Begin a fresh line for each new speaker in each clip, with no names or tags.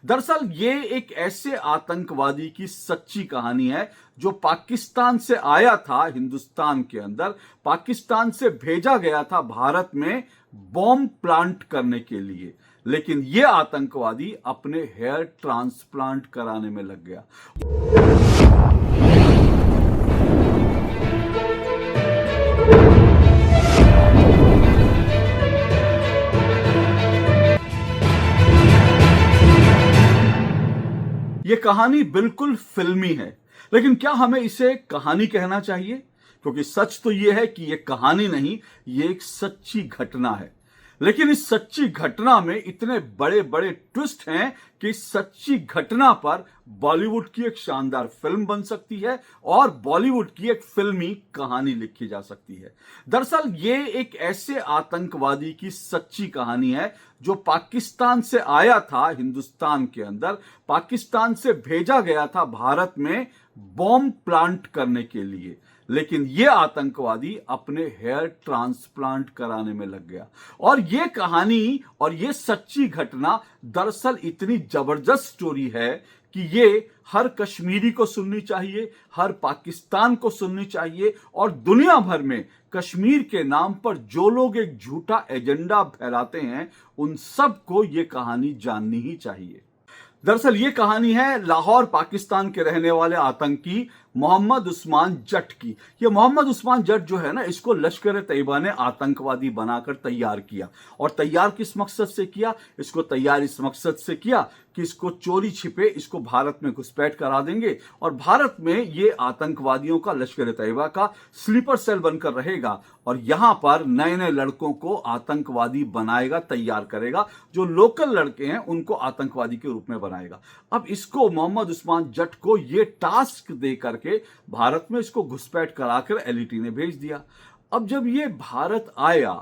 दरअसल ये एक ऐसे आतंकवादी की सच्ची कहानी है जो पाकिस्तान से आया था हिंदुस्तान के अंदर, पाकिस्तान से भेजा गया था भारत में बॉम्ब प्लांट करने के लिए। लेकिन ये आतंकवादी अपने हेयर ट्रांसप्लांट कराने में लग गया। ये कहानी बिल्कुल फिल्मी है, लेकिन क्या हमें इसे कहानी कहना चाहिए? क्योंकि सच तो यह है कि यह कहानी नहीं, ये एक सच्ची घटना है। लेकिन इस सच्ची घटना में इतने बड़े बड़े ट्विस्ट हैं कि इस सच्ची घटना पर बॉलीवुड की एक शानदार फिल्म बन सकती है और बॉलीवुड की एक फिल्मी कहानी लिखी जा सकती है। दरअसल ये एक ऐसे आतंकवादी की सच्ची कहानी है जो पाकिस्तान से आया था हिंदुस्तान के अंदर, पाकिस्तान से भेजा गया था भारत में बॉम्ब प्लांट करने के लिए। लेकिन यह आतंकवादी अपने हेयर ट्रांसप्लांट कराने में लग गया। और यह कहानी और यह सच्ची घटना दरअसल इतनी जबरदस्त स्टोरी है कि ये हर कश्मीरी को सुननी चाहिए, हर पाकिस्तान को सुननी चाहिए, और दुनिया भर में कश्मीर के नाम पर जो लोग एक झूठा एजेंडा फैलाते हैं उन सबको यह कहानी जाननी ही चाहिए। दरअसल ये कहानी है लाहौर पाकिस्तान के रहने वाले आतंकी मोहम्मद उस्मान जट की। ये मोहम्मद उस्मान जट जो है ना, इसको लश्कर तैयबा ने आतंकवादी बनाकर तैयार किया। और तैयार किस मकसद से किया? इसको तैयार इस मकसद से किया कि इसको चोरी छिपे इसको भारत में घुसपैठ करा देंगे और भारत में ये आतंकवादियों का, लश्कर तैयबा का स्लीपर सेल बनकर रहेगा और यहां पर नए नए लड़कों को आतंकवादी बनाएगा, तैयार करेगा। जो लोकल लड़के हैं उनको आतंकवादी के रूप में बनाएगा। अब इसको मोहम्मद उस्मान जट को ये टास्क दे करके भारत में इसको घुसपैठ कराकर एलईटी ने भेज दिया। अब जब ये भारत आया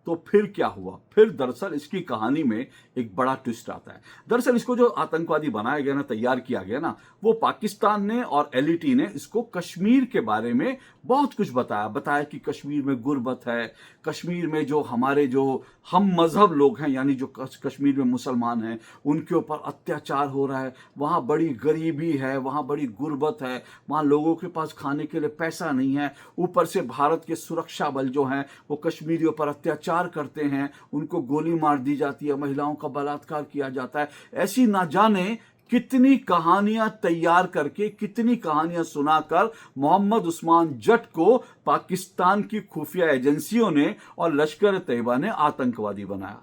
तो फिर क्या हुआ? फिर दरअसल इसकी कहानी में एक बड़ा ट्विस्ट आता है। दरअसल इसको जो आतंकवादी बनाया गया ना, तैयार किया गया ना, वो पाकिस्तान ने और एलईटी ने इसको कश्मीर के बारे में बहुत कुछ बताया कि कश्मीर में गुर्बत है, कश्मीर में जो हमारे जो हम मजहब लोग हैं यानी जो कश्मीर में मुसलमान हैं उनके ऊपर अत्याचार हो रहा है, वहाँ बड़ी गरीबी है, वहाँ बड़ी गुर्बत है, वहाँ लोगों के पास खाने के लिए पैसा नहीं है, ऊपर से भारत के सुरक्षा बल जो हैं वो कश्मीरियों पर अत्याचार करते हैं, उनको गोली मार दी जाती है, महिलाओं का बलात्कार किया जाता है। ऐसी ना जाने कितनी कहानियां तैयार करके, कितनी कहानियां सुनाकर मोहम्मद उस्मान जट को पाकिस्तान की खुफिया एजेंसियों ने और लश्कर तैयबा ने आतंकवादी बनाया।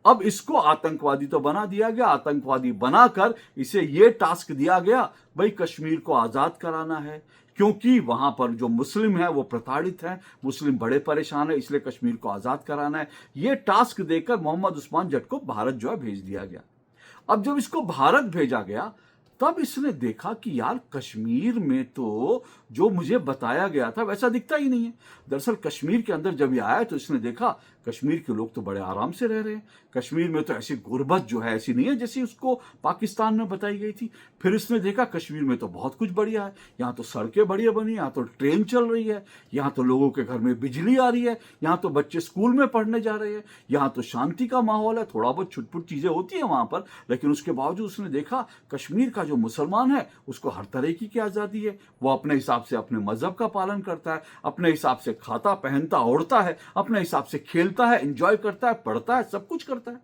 अब इसको आतंकवादी तो बना दिया गया, आतंकवादी बनाकर इसे यह टास्क दिया गया भाई कश्मीर को आजाद कराना है, क्योंकि वहां पर जो मुस्लिम है वो प्रताड़ित है, मुस्लिम बड़े परेशान है, इसलिए कश्मीर को आजाद कराना है। यह टास्क देकर मोहम्मद उस्मान जट को भारत जो है भेज दिया गया। अब जब इसको भारत भेजा गया तब इसने देखा कि यार कश्मीर में तो जो मुझे बताया गया था वैसा दिखता ही नहीं है। दरअसल कश्मीर के अंदर जब ये आया तो इसने देखा कश्मीर के लोग तो बड़े आराम से रह रहे हैं, कश्मीर में तो ऐसी गुर्बत जो है ऐसी नहीं है जैसी उसको पाकिस्तान में बताई गई थी। फिर इसने देखा कश्मीर में तो बहुत कुछ बढ़िया है, यहाँ तो सड़कें बढ़िया बनी, यहाँ तो ट्रेन चल रही है, यहाँ तो लोगों के घर में बिजली आ रही है, यहाँ तो बच्चे स्कूल में पढ़ने जा रहे हैं, यहाँ तो शांति का माहौल है, थोड़ा बहुत छुटपुट चीजें होती है वहां पर, लेकिन उसके बावजूद उसने देखा कश्मीर का जो मुसलमान है उसको हर तरह की आजादी है, वो अपने हिसाब से अपने मजहब का पालन करता है, अपने हिसाब से खाता पहनता ओढ़ता है, अपने हिसाब से खेलता है, एंजॉय करता है, पढ़ता है, सब कुछ करता है।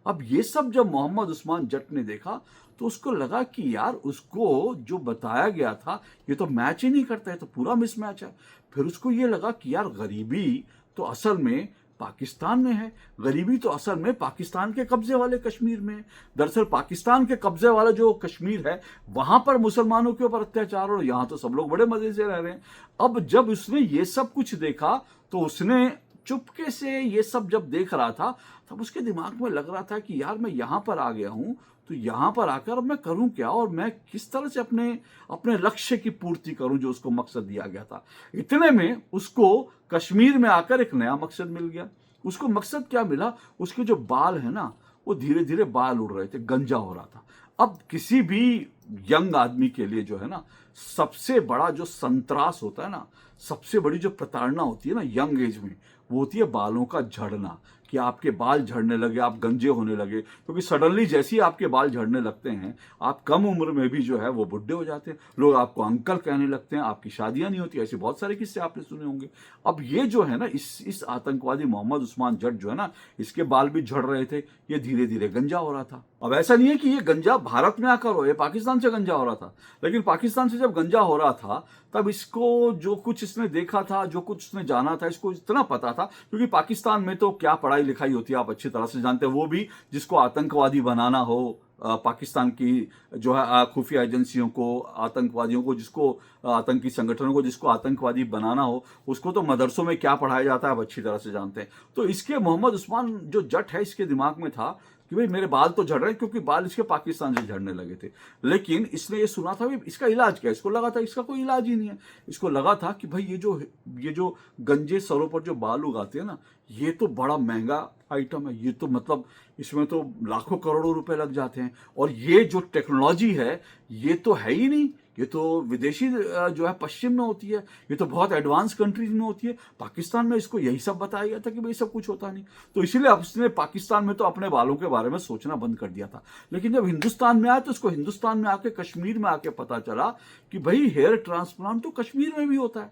अब ये सब जब मोहम्मद उस्मान जट ने देखा तो उसको लगा कि यार उसको जो बताया गया था ये तो मैच ही नहीं करता है, तो पूरा मिसमैच है। फिर उसको ये लगा कि यार गरीबी तो असल में पाकिस्तान में है, गरीबी तो असल में पाकिस्तान के कब्जे वाले कश्मीर में है। दरअसल पाकिस्तान के कब्जे वाला जो कश्मीर है वहां पर मुसलमानों के ऊपर अत्याचार और यहां तो सब लोग बड़े मजे से रह रहे हैं। अब जब उसने ये सब कुछ देखा तो उसने चुपके से ये सब जब देख रहा था तब उसके दिमाग में लग रहा था कि यार मैं यहां पर आ गया हूं तो यहां पर आकर अब मैं करूं क्या और मैं किस तरह से अपने अपने लक्ष्य की पूर्ति करूं जो उसको मकसद दिया गया था। इतने में उसको कश्मीर में आकर एक नया मकसद मिल गया। उसको मकसद क्या मिला? उसके जो बाल है ना वो धीरे धीरे बाल उड़ रहे थे, गंजा हो रहा था। अब किसी भी यंग आदमी के लिए जो है ना सबसे बड़ा जो संत्रास होता है ना, सबसे बड़ी जो प्रताड़ना होती है ना यंग एज में, वो होती है बालों का झड़ना। कि आपके बाल झड़ने लगे, आप गंजे होने लगे, क्योंकि सडनली जैसे ही आपके बाल झड़ने लगते हैं, आप कम उम्र में भी जो है वो बुढ़े हो जाते हैं, लोग आपको अंकल कहने लगते हैं, आपकी शादियां नहीं होती, ऐसे बहुत सारे किस्से आपने सुने होंगे। अब ये जो है ना, इस आतंकवादी मोहम्मद उस्मान जट जो है ना, इसके बाल भी झड़ रहे थे, ये धीरे धीरे गंजा हो रहा था। अब ऐसा नहीं है कि ये गंजा भारत में आकर हो, ये पाकिस्तान से गंजा हो रहा था, लेकिन पाकिस्तान से जब गंजा हो रहा था तब इसको जो कुछ इसने देखा था, जो कुछ इसने जाना था, इसको इतना पता था, क्योंकि पाकिस्तान में तो क्या पढ़ाई लिखाई होती है आप अच्छी तरह से जानते हैं, वो भी जिसको आतंकवादी बनाना हो, पाकिस्तान की जो है खुफिया एजेंसियों को, आतंकवादियों को, जिसको आतंकी संगठनों को जिसको आतंकवादी बनाना हो, उसको तो मदरसों में क्या पढ़ाया जाता है आप अच्छी तरह से जानते हैं। तो इसके मोहम्मद उस्मान जो जट है, इसके दिमाग में था कि भाई मेरे बाल तो झड़ रहे हैं, क्योंकि बाल इसके पाकिस्तान से झड़ने लगे थे, लेकिन इसने ये सुना था भाई इसका इलाज क्या है। इसको लगा था इसका कोई इलाज ही नहीं है। इसको लगा था कि भाई ये जो गंजे सरों पर जो बाल उगाते हैं ना, ये तो बड़ा महंगा आइटम है, ये तो मतलब इसमें तो लाखों करोड़ों रुपए लग जाते हैं, और ये जो टेक्नोलॉजी है ये तो है ही नहीं, ये तो विदेशी जो है पश्चिम में होती है, ये तो बहुत एडवांस कंट्रीज में होती है। पाकिस्तान में इसको यही सब बताया गया था कि भाई सब कुछ होता नहीं, तो इसीलिए अब इसने पाकिस्तान में तो अपने बालों के बारे में सोचना बंद कर दिया था। लेकिन जब हिंदुस्तान में आया तो इसको हिंदुस्तान में आके, कश्मीर में आके पता चला कि भाई हेयर ट्रांसप्लांट तो कश्मीर में भी होता है,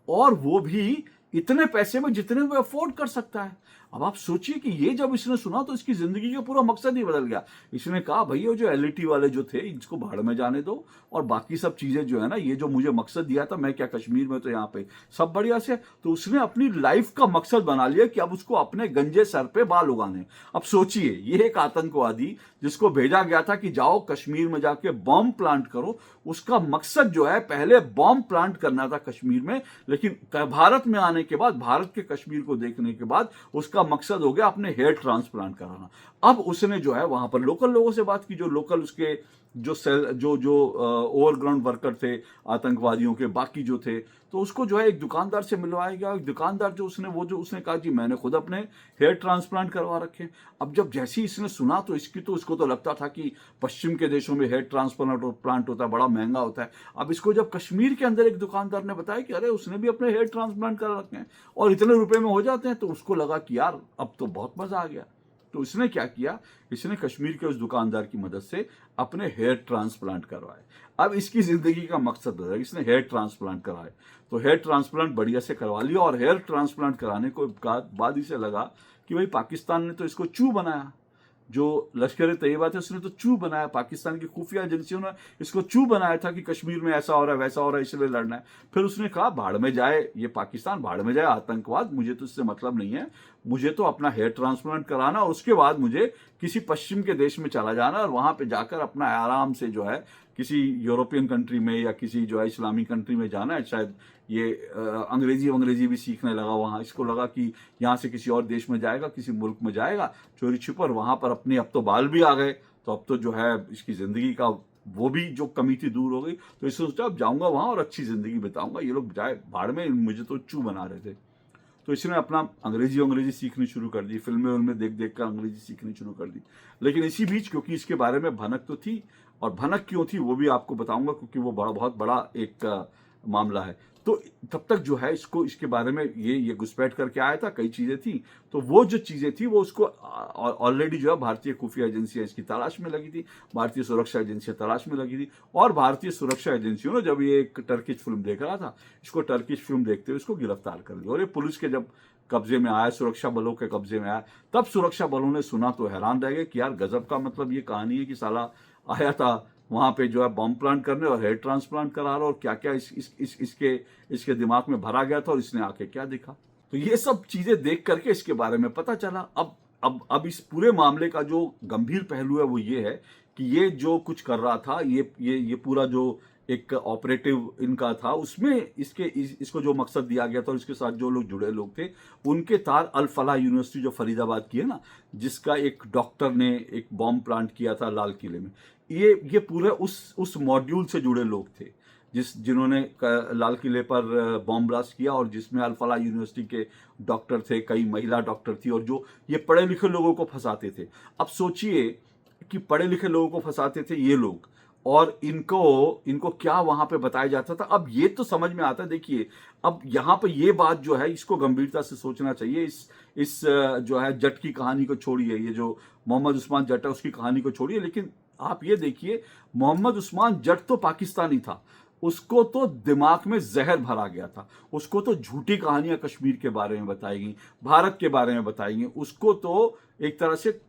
और वो भी इतने पैसे में जितने वो अफोर्ड कर सकता है। अब आप सोचिए कि ये जब इसने सुना तो इसकी जिंदगी का पूरा मकसद ही बदल गया। इसने कहा भैया जो एलईटी वाले जो थे इसको भाड़ में जाने दो, और बाकी सब चीजें जो है ना, ये जो मुझे मकसद दिया था, मैं क्या कश्मीर में तो यहाँ पे सब बढ़िया से। तो उसने अपनी लाइफ का मकसद बना लिया कि अब उसको अपने गंजे सर पे बाल उगाने। अब सोचिए, ये एक आतंकवादी जिसको भेजा गया था कि जाओ कश्मीर में जाके बॉम्ब प्लांट करो, उसका मकसद जो है पहले बॉम्ब प्लांट करना था कश्मीर में, लेकिन भारत में आने के बाद, भारत के कश्मीर को देखने के बाद उसका मकसद हो गया अपने हेयर ट्रांसप्लांट कराना। अब उसने जो है वहां पर लोकल लोगों से बात की, जो लोकल उसके जो सेल जो ओवरग्राउंड वर्कर थे आतंकवादियों के, बाकी जो थे, तो उसको जो है एक दुकानदार से मिलवाया गया। एक दुकानदार जो उसने कहा जी मैंने खुद अपने हेयर ट्रांसप्लांट करवा रखे। अब जब जैसे ही इसने सुना तो उसको तो लगता था कि पश्चिम के देशों में हेयर ट्रांसप्लांट होता है, बड़ा महंगा होता है। अब इसको जब कश्मीर के अंदर एक दुकानदार ने बताया कि अरे उसने भी अपने हेयर ट्रांसप्लांट करा रखे हैं और इतने रुपए में हो जाते हैं, तो उसको लगा कि यार अब तो बहुत मजा आ गया। तो इसने क्या किया, इसने कश्मीर के उस दुकानदार की मदद से अपने हेयर ट्रांसप्लांट करवाए। अब इसकी जिंदगी का मकसद बदल, इसने हेयर ट्रांसप्लांट कराए, तो हेयर ट्रांसप्लांट बढ़िया से करवा लिया। और हेयर ट्रांसप्लांट कराने को बाद इसे लगा कि भाई पाकिस्तान ने तो इसको चू बनाया, जो लश्कर तैयबा थे उसने तो चू बनाया, पाकिस्तान की खुफिया एजेंसियों ने इसको चू बनाया था कि कश्मीर में ऐसा हो रहा है वैसा हो रहा है इसलिए लड़ना है। फिर उसने कहा भाड़ में जाए ये पाकिस्तान, भाड़ में जाए आतंकवाद, मुझे तो इससे मतलब नहीं है, मुझे तो अपना हेयर ट्रांसप्लांट कराना और उसके बाद मुझे किसी पश्चिम के देश में चला जाना और वहां पे जाकर अपना आराम से जो है किसी यूरोपियन कंट्री में या किसी जो है इस्लामी कंट्री में जाना है। शायद ये अंग्रेजी भी सीखने लगा वहाँ, इसको लगा कि यहाँ से किसी और देश में जाएगा, किसी मुल्क में जाएगा चोरी छिपर, वहाँ पर अपनी, अब तो बाल भी आ गए, तो अब तो जो है इसकी ज़िंदगी का वो भी जो कमी थी दूर हो गई। तो इसने सोचा अब जाऊँगा वहाँ और अच्छी ज़िंदगी बिताऊँगा, ये लोग जाए भाड़ में, मुझे तो चू बना रहे थे। तो इसने अपना अंग्रेजी सीखनी शुरू कर दी, फिल्में देख देख कर अंग्रेजी सीखनी शुरू कर दी। लेकिन इसी बीच क्योंकि इसके बारे में भनक तो थी, और भनक क्यों थी वो भी आपको बताऊंगा, क्योंकि वो बहुत बड़ा एक मामला है। तो तब तक जो है इसको इसके बारे में ये घुसपैठ करके आया था, कई चीज़ें थी, तो वो जो चीज़ें थी वो उसको ऑलरेडी जो है भारतीय खुफिया एजेंसियाँ इसकी तलाश में लगी थी, भारतीय सुरक्षा एजेंसियाँ तलाश में लगी थी। और भारतीय सुरक्षा एजेंसियों ने जब ये एक टर्किश फिल्म देख रहा था, इसको टर्किश फिल्म देखते हुए इसको गिरफ्तार कर लिया, और ये पुलिस के जब कब्जे में आया, सुरक्षा बलों के कब्जे में आया, तब सुरक्षा बलों ने सुना तो हैरान रह गए कि यार गजब का, मतलब ये कहानी है कि साला आया था वहां पे जो है बॉम्ब प्लांट करने और हेयर ट्रांसप्लांट करा रहा, और क्या क्या इसके दिमाग में भरा गया था और इसने आके क्या देखा। तो ये सब चीजें देख करके इसके बारे में पता चला। अब इस पूरे मामले का जो गंभीर पहलू है वो ये है कि ये जो कुछ कर रहा था, ये पूरा जो एक ऑपरेटिव इनका था, उसमें इसको जो मकसद दिया गया था और इसके साथ जो लोग जुड़े लोग थे, उनके तार अल फलाह यूनिवर्सिटी जो फरीदाबाद की है ना, जिसका एक डॉक्टर ने एक बॉम्ब प्लांट किया था लाल किले में, ये पूरे उस मॉड्यूल से जुड़े लोग थे जिन्होंने लाल किले पर बॉम्ब ब्लास्ट किया, और जिसमें अल फलाह यूनिवर्सिटी के डॉक्टर थे, कई महिला डॉक्टर थी, और जो ये पढ़े लिखे लोगों को फंसाते थे। अब सोचिए कि पढ़े लिखे लोगों को फंसाते थे ये लोग, और इनको इनको क्या वहां पे बताया जाता था। अब ये तो समझ में आता है। देखिए, अब यहाँ पे ये बात जो है इसको गंभीरता से सोचना चाहिए। इस जो है जट की कहानी को छोड़िए, ये जो मोहम्मद उस्मान जट है उसकी कहानी को छोड़िए, लेकिन आप ये देखिए, मोहम्मद उस्मान जट तो पाकिस्तानी था, उसको तो दिमाग में जहर भरा गया था, उसको तो झूठी कहानियां कश्मीर के बारे में बताई गई, भारत के बारे में बताई गई, उसको तो एक तरह से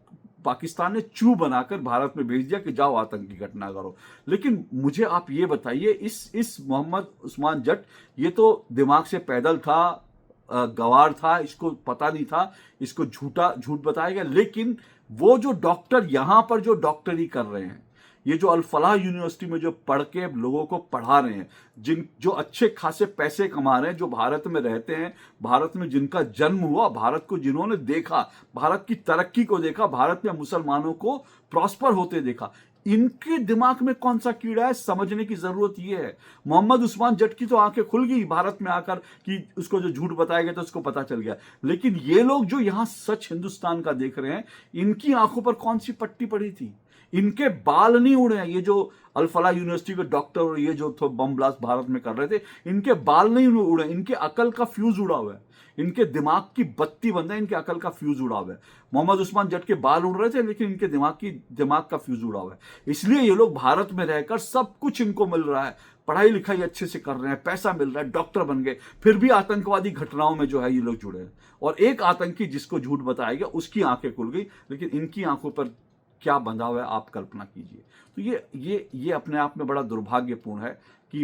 पाकिस्तान ने चू बनाकर भारत में भेज दिया कि जाओ आतंकी घटना करो। लेकिन मुझे आप ये बताइए, इस मोहम्मद उस्मान जट, ये तो दिमाग से पैदल था, गवार था, इसको पता नहीं था, इसको झूठ बताया गया। लेकिन वो जो डॉक्टर यहां पर जो डॉक्टरी कर रहे हैं, ये जो अल फलाह यूनिवर्सिटी में जो पढ़ के लोगों को पढ़ा रहे हैं, जो अच्छे खासे पैसे कमा रहे हैं, जो भारत में रहते हैं, भारत में जिनका जन्म हुआ, भारत को जिन्होंने देखा, भारत की तरक्की को देखा, भारत में मुसलमानों को प्रॉस्पर होते देखा, इनके दिमाग में कौन सा कीड़ा है, समझने की जरूरत यह है। मोहम्मद उस्मान जट की तो आंखें खुल गई भारत में आकर कि उसको जो झूठ बताया गया तो उसको पता चल गया। लेकिन ये लोग जो यहां सच हिंदुस्तान का देख रहे हैं, इनकी आंखों पर कौन सी पट्टी पड़ी थी? इनके बाल नहीं उड़े हैं। ये जो अल फलाह यूनिवर्सिटी के डॉक्टर और ये जो बम ब्लास्ट भारत में कर रहे थे, इनके बाल नहीं उड़े, इनके अकल का फ्यूज उड़ा हुआ है, इनके दिमाग की बत्ती बंद है, इनके अकल का फ्यूज उड़ा हुआ है। मोहम्मद उस्मान जट के बाल उड़ रहे थे, लेकिन इनके दिमाग का फ्यूज उड़ा हुआ है। इसलिए ये लोग भारत में रहकर सब कुछ इनको मिल रहा है, पढ़ाई लिखाई अच्छे से कर रहे हैं, पैसा मिल रहा है, डॉक्टर बन गए, फिर भी आतंकवादी घटनाओं में जो है ये लोग जुड़े हैं। और एक आतंकी जिसको झूठ बताया गया उसकी आंखें खुल गई, लेकिन इनकी आंखों पर क्या बंधा हुआ है आप कल्पना कीजिए। तो ये अपने आप में बड़ा दुर्भाग्यपूर्ण है कि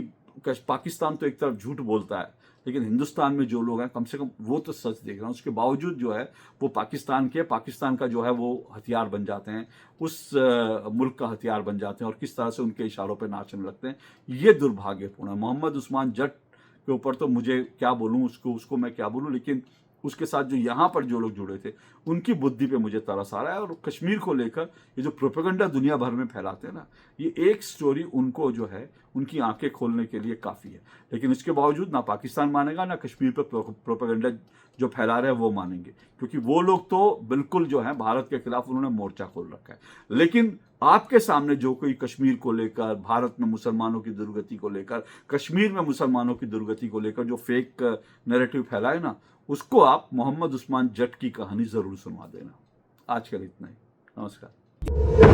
पाकिस्तान तो एक तरफ झूठ बोलता है, लेकिन हिंदुस्तान में जो लोग हैं कम से कम वो तो सच देख रहे हैं, उसके बावजूद जो है वो पाकिस्तान का जो है वो हथियार बन जाते हैं, उस मुल्क का हथियार बन जाते हैं और किस तरह से उनके इशारों पर नाचने लगते हैं। ये दुर्भाग्यपूर्ण है। मोहम्मद उस्मान जट के ऊपर तो मुझे क्या बोलूँ, उसको मैं क्या बोलूँ, लेकिन उसके साथ जो यहाँ पर जो लोग जुड़े थे उनकी बुद्धि पे मुझे तरस आ रहा है। और कश्मीर को लेकर ये जो प्रोपेगेंडा दुनिया भर में फैलाते हैं ना, ये एक स्टोरी उनको जो है उनकी आंखें खोलने के लिए काफ़ी है। लेकिन इसके बावजूद ना पाकिस्तान मानेगा, ना कश्मीर पर प्रोपेगेंडा जो फैला रहे हैं वो मानेंगे, क्योंकि वो लोग तो बिल्कुल जो है भारत के खिलाफ उन्होंने मोर्चा खोल रखा है। लेकिन आपके सामने जो कोई कश्मीर को लेकर, भारत में मुसलमानों की दुर्गति को लेकर, कश्मीर में मुसलमानों की दुर्गति को लेकर जो फेक नैरेटिव फैलाए ना, उसको आप मोहम्मद उस्मान जट की कहानी जरूर सुनवा देना। आज के लिए इतना ही। नमस्कार।